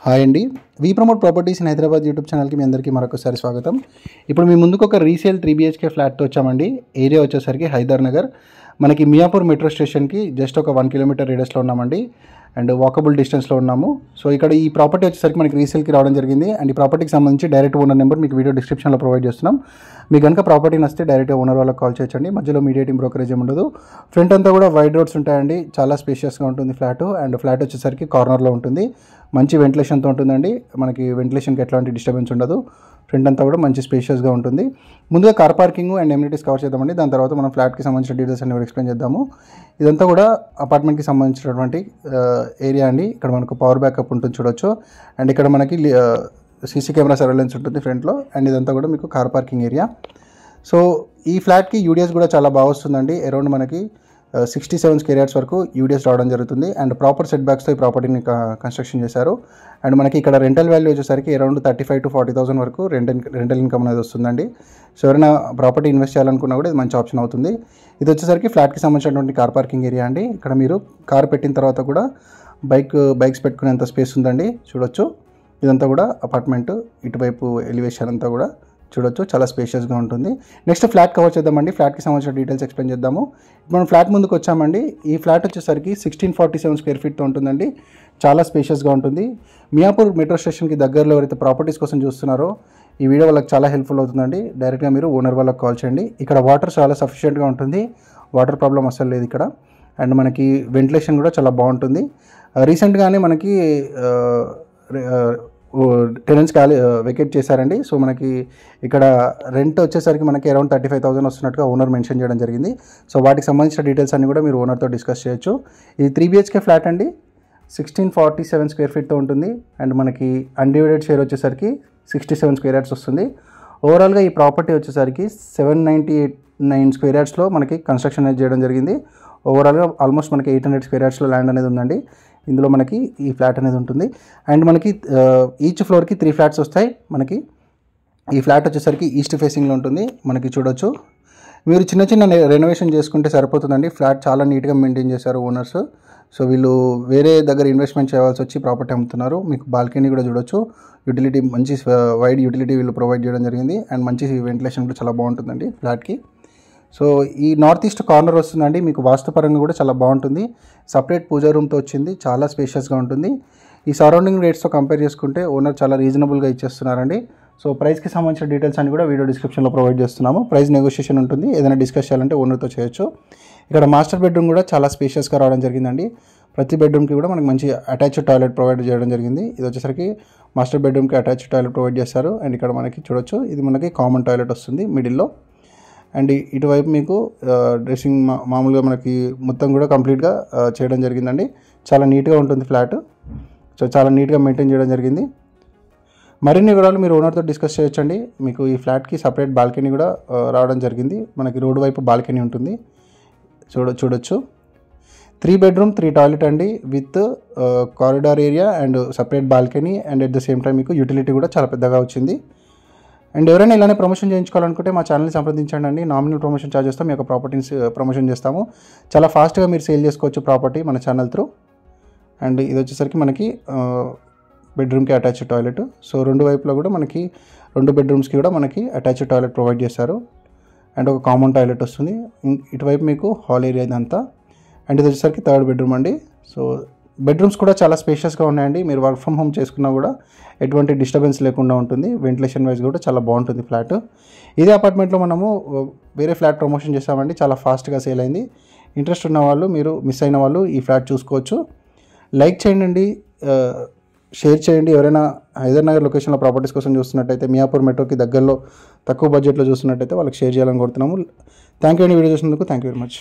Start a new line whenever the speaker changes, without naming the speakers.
Hi అండి. We promote properties in Hyderabad YouTube ఛానల్కి మీ అందరికీ మరొకసారి స్వాగతం. ఇప్పుడు మీ ముందుకు ఒక రీసేల్ 3 BHK ఫ్లాట్తో వచ్చామండి. ఏరియా వచ్చేసరికి హైదర్ నగర్, మనకి మియాపూర్ మెట్రో స్టేషన్కి జస్ట్ ఒక 1 కిలోమీటర్ రేడియస్లో ఉన్నామండి అండ్ వాకబుల్ డిస్టెన్స్లో ఉన్నాము. సో ఇక్కడ ఈ ప్రాపర్టీ వచ్చేసరికి మనకి రీసేల్కి రావడం జరిగింది అండ్ ఈ ప్రాపర్టీకి సంబంధించి డైరెక్ట్ ఓనర్ నెంబర్ మీకు వీడియో డిస్క్రిప్షన్లో ప్రొవైడ్ చేస్తున్నాం. మీకు కనుక ప్రాపర్టీ నచ్చితే డైరెక్ట్గా ఓనర్ వాళ్ళకి కాల్ చేయొచ్చండి. మధ్యలో మీడియేటింగ్ బ్రోకరేజ్ ఏమి ఉండదు. ఫ్రంట్ అంతా కూడా వైడ్ రోడ్స్ ఉంటాయండి. చాలా స్పేషియస్గా ఉంటుంది ఫ్లాట్ అండ్ ఫ్లాట్ వచ్చేసరికి కార్నర్లో ఉంటుంది. మంచి వెంటిలేషన్తో ఉంటుందండి. మనకి వెంటిలేషన్కి ఎట్లాంటి డిస్టర్బెన్స్ ఉండదు. ఫ్రంట్ అంతా కూడా మంచి స్పేషియస్గా ఉంటుంది. ముందుగా car parking and amenities cover చేద్దామండి. దాని తర్వాత మనం ఫ్లాట్కి సంబంధించిన డీటెయిల్స్ అన్ని ఎక్స్ప్లెయిన్ చేద్దాము. ఇదంతా కూడా అపార్ట్మెంట్కి సంబంధించినటువంటి ఏరియా అండి. ఇక్కడ మనకు పవర్ బ్యాకప్ ఉంటుంది చూడొచ్చు అండ్ ఇక్కడ మనకి సీసీ కెమెరా సర్వేలెన్స్ ఉంటుంది ఫ్రంట్లో అండ్ ఇదంతా కూడా మీకు కార్ పార్కింగ్ ఏరియా. సో ఈ ఫ్లాట్కి యూడిఎస్ కూడా చాలా బాగా వస్తుందండి. అరౌండ్ మనకి 67 స్క్వేర్ యార్డ్స్ వరకు యూడిఎస్ రావడం జరుగుతుంది అండ్ ప్రాపర్ సెట్ బ్యాక్స్తో ఈ ప్రాపర్టీని కన్స్ట్రక్షన్ చేశారు. అండ్ మనకి ఇక్కడ రెంటల్ వాల్యూ వచ్చేసరికి అరౌండ్ 35,000 to 40,000 వరకు రెంటల్ ఇన్కమ్ అనేది వస్తుందండి. సో ఎవరైనా ప్రాపర్టీ ఇన్వెస్ట్ చేయాలనుకున్నా కూడా ఇది మంచి ఆప్షన్ అవుతుంది. ఇది వచ్చేసరికి ఫ్లాట్కి సంబంధించినటువంటి కార్ పార్కింగ్ ఏరియా అండి. ఇక్కడ మీరు కార్ పెట్టిన తర్వాత కూడా బైక్స్ పెట్టుకునేంత స్పేస్ ఉందండి. చూడొచ్చు ఇదంతా కూడా అపార్ట్మెంట్, ఇటువైపు ఎలివేషన్ అంతా కూడా చూడొచ్చు, చాలా స్పేషియస్గా ఉంటుంది. నెక్స్ట్ ఫ్లాట్ కవర్ చేద్దామండి. ఫ్లాట్కి సంబంధించిన డీటెయిల్స్ ఎక్స్ప్లెయిన్ చేద్దాము. మనం ఫ్లాట్ ముందుకు వచ్చామండి. ఈ ఫ్లాట్ వచ్చేసరికి 1647 స్క్వేర్ ఫీట్తో ఉంటుందండి. చాలా స్పేషియస్గా ఉంటుంది. మియాపూర్ మెట్రో స్టేషన్కి దగ్గరలో ఎవరైతే ప్రాపర్టీస్ కోసం చూస్తున్నారో ఈ వీడియో వాళ్ళకి చాలా హెల్ప్ఫుల్ అవుతుందండి. డైరెక్ట్గా మీరు ఓనర్ వాళ్ళకి కాల్ చేయండి. ఇక్కడ వాటర్ చాలా సఫిషియెంట్గా ఉంటుంది. వాటర్ ప్రాబ్లం అసలు లేదు ఇక్కడ అండ్ మనకి వెంటిలేషన్ కూడా చాలా బాగుంటుంది. రీసెంట్గానే మనకి టెనెంట్స్ వెకేట్ చేశారండి. సో మనకి ఇక్కడ రెంట్ వచ్చేసరికి మనకి అరౌండ్ 35,000 వస్తున్నట్టుగా ఓనర్ మెన్షన్ చేయడం జరిగింది. సో వాటికి సంబంధించిన డీటెయిల్స్ అన్ని కూడా మీరు ఓనర్తో డిస్కస్ చేయొచ్చు. ఇది 3 BHK ఫ్లాట్ అండి. 1647 స్క్వేర్ ఫీట్తో ఉంటుంది అండ్ మనకి అన్డివైడెడ్ షేర్ వచ్చేసరికి 67 స్క్వేర్ యార్డ్స్ వస్తుంది. ఓవరాల్గా ఈ ప్రాపర్టీ వచ్చేసరికి 799 స్క్వేర్ యార్డ్స్లో మనకి కన్స్ట్రక్షన్ అనేది చేయడం జరిగింది. ఓవరాల్గా ఆల్మోస్ట్ మనకి 800 స్క్వేర్ యార్డ్స్లో ల్యాండ్ అనేది ఉందండి. ఇందులో మనకి ఈ ఫ్లాట్ అనేది ఉంటుంది అండ్ మనకి ఈచ్ ఫ్లోర్కి 3 ఫ్లాట్స్ వస్తాయి. మనకి ఈ ఫ్లాట్ వచ్చేసరికి ఈస్ట్ ఫేసింగ్లో ఉంటుంది. మనకి చూడొచ్చు మీరు చిన్న రెనోవేషన్ చేసుకుంటే సరిపోతుందండి. ఫ్లాట్ చాలా నీట్గా మెయింటైన్ చేశారు ఓనర్స్. సో వీళ్ళు వేరే దగ్గర ఇన్వెస్ట్మెంట్ చేయాల్సి వచ్చి ప్రాపర్టీ అమ్ముతున్నారు. మీకు బాల్కనీ కూడా చూడొచ్చు. యూటిలిటీ మంచి వైడ్ యూటిలిటీ వీళ్ళు ప్రొవైడ్ చేయడం జరిగింది అండ్ మంచి వెంటిలేషన్ కూడా చాలా బాగుంటుందండి ఫ్లాట్కి. సో ఈ నార్త్ ఈస్ట్ కార్నర్ వస్తుందండి. మీకు వాస్తుపరంగా కూడా చాలా బాగుంటుంది. సపరేట్ పూజా రూమ్తో వచ్చింది. చాలా స్పేషియస్గా ఉంటుంది. ఈ సరౌండింగ్ రేట్స్తో కంపేర్ చేసుకుంటే ఓనర్ చాలా రీజనబుల్గా ఇచ్చేస్తున్నారండి. సో ప్రైస్కి సంబంధించిన డీటెయిల్స్ అన్ని కూడా వీడియో డిస్క్రిప్షన్లో ప్రొవైడ్ చేస్తున్నాము. ప్రైస్ నెగోషియేషన్ ఉంటుంది. ఏదైనా డిస్కస్ చేయాలంటే ఓనర్తో చేయొచ్చు. ఇక్కడ మాస్టర్ బెడ్రూమ్ కూడా చాలా స్పేషియస్గా రావడం జరిగిందండి. ప్రతి బెడ్రూమ్కి కూడా మనకి మంచి అటాచ్డ్ టాయిలెట్ ప్రొవైడ్ చేయడం జరిగింది. ఇది వచ్చేసరికి మాస్టర్ బెడ్రూమ్కి అటాచ్డ్ టాయిలెట్ ప్రొవైడ్ చేస్తారు అండ్ ఇక్కడ మనకి చూడొచ్చు ఇది మనకి కామన్ టాయిలెట్ వస్తుంది మిడిల్లో అండ్ ఇటువైపు మీకు డ్రెస్సింగ్ మామూలుగా మనకి మొత్తం కూడా కంప్లీట్గా చేయడం జరిగిందండి. చాలా నీట్గా ఉంటుంది ఫ్లాట్. సో చాలా నీట్గా మెయింటైన్ చేయడం జరిగింది. మరిన్ని వివరాలు మీరు ఓనర్తో డిస్కస్ చేయొచ్చండి. మీకు ఈ ఫ్లాట్కి సపరేట్ బాల్కనీ కూడా రావడం జరిగింది. మనకి రోడ్డు వైపు బాల్కనీ ఉంటుంది. చూడొచ్చు 3 బెడ్రూమ్ 3 టాయిలెట్ అండి with corridor area and separate balcony and at the same time మీకు యూటిలిటీ కూడా చాలా పెద్దగా వచ్చింది. అండ్ ఎవరైనా ఇలానే ప్రమోషన్ చేయించుకోవాలనుకుంటే మా ఛానల్ని సంప్రదించండి అండి. నామినల్ ప్రమోషన్ ఛార్జెస్తో మీ యొక్క ప్రాపర్టీస్ ప్రమోషన్ చేస్తాము. చాలా ఫాస్ట్గా మీరు సేల్ చేసుకోవచ్చు ప్రాపర్టీ మన ఛానల్ త్రూ. అండ్ ఇది వచ్చేసరికి మనకి బెడ్రూమ్కి అటాచ్డ్ టాయిలెట్. సో 2 వైపులో కూడా మనకి 2 బెడ్రూమ్స్కి కూడా మనకి అటాచ్డ్ టాయిలెట్ ప్రొవైడ్ చేశారు అండ్ ఒక కామన్ టాయిలెట్ వస్తుంది. ఇటువైపు మీకు హాల్ ఏరియా ఇదంతా అండ్ ఇది వచ్చేసరికి 3rd బెడ్రూమ్ అండి. సో బెడ్రూమ్స్ కూడా చాలా స్పేషియస్గా ఉన్నాయండి. మీరు వర్క్ ఫ్రమ్ హోమ్ చేసుకున్నా కూడా ఎటువంటి డిస్టర్బెన్స్ లేకుండా ఉంటుంది. వెంటిలేషన్ వైజ్ కూడా చాలా బాగుంటుంది ఫ్లాట్. ఇదే అపార్ట్మెంట్లో మనము వేరే ఫ్లాట్ ప్రమోషన్ చేసామండి. చాలా ఫాస్ట్గా సేల్ అయింది. ఇంట్రెస్ట్ ఉన్న వాళ్ళు, మీరు మిస్ అయిన వాళ్ళు ఈ ఫ్లాట్ చూసుకోవచ్చు. లైక్ చేయండి, షేర్ చేయండి. ఎవరైనా హైదర్ నగర్ లొకేషన్లో ప్రాపర్టీస్ కోసం చూస్తున్నట్టయితే, మియాపూర్ మెట్రోకి దగ్గరలో తక్కువ బడ్జెట్లో చూస్తున్నట్టయితే వాళ్ళకి షేర్ చేయాలని కోరుతున్నాము. థ్యాంక్ యూ అండి వీడియో చూసినందుకు. Thank you very much.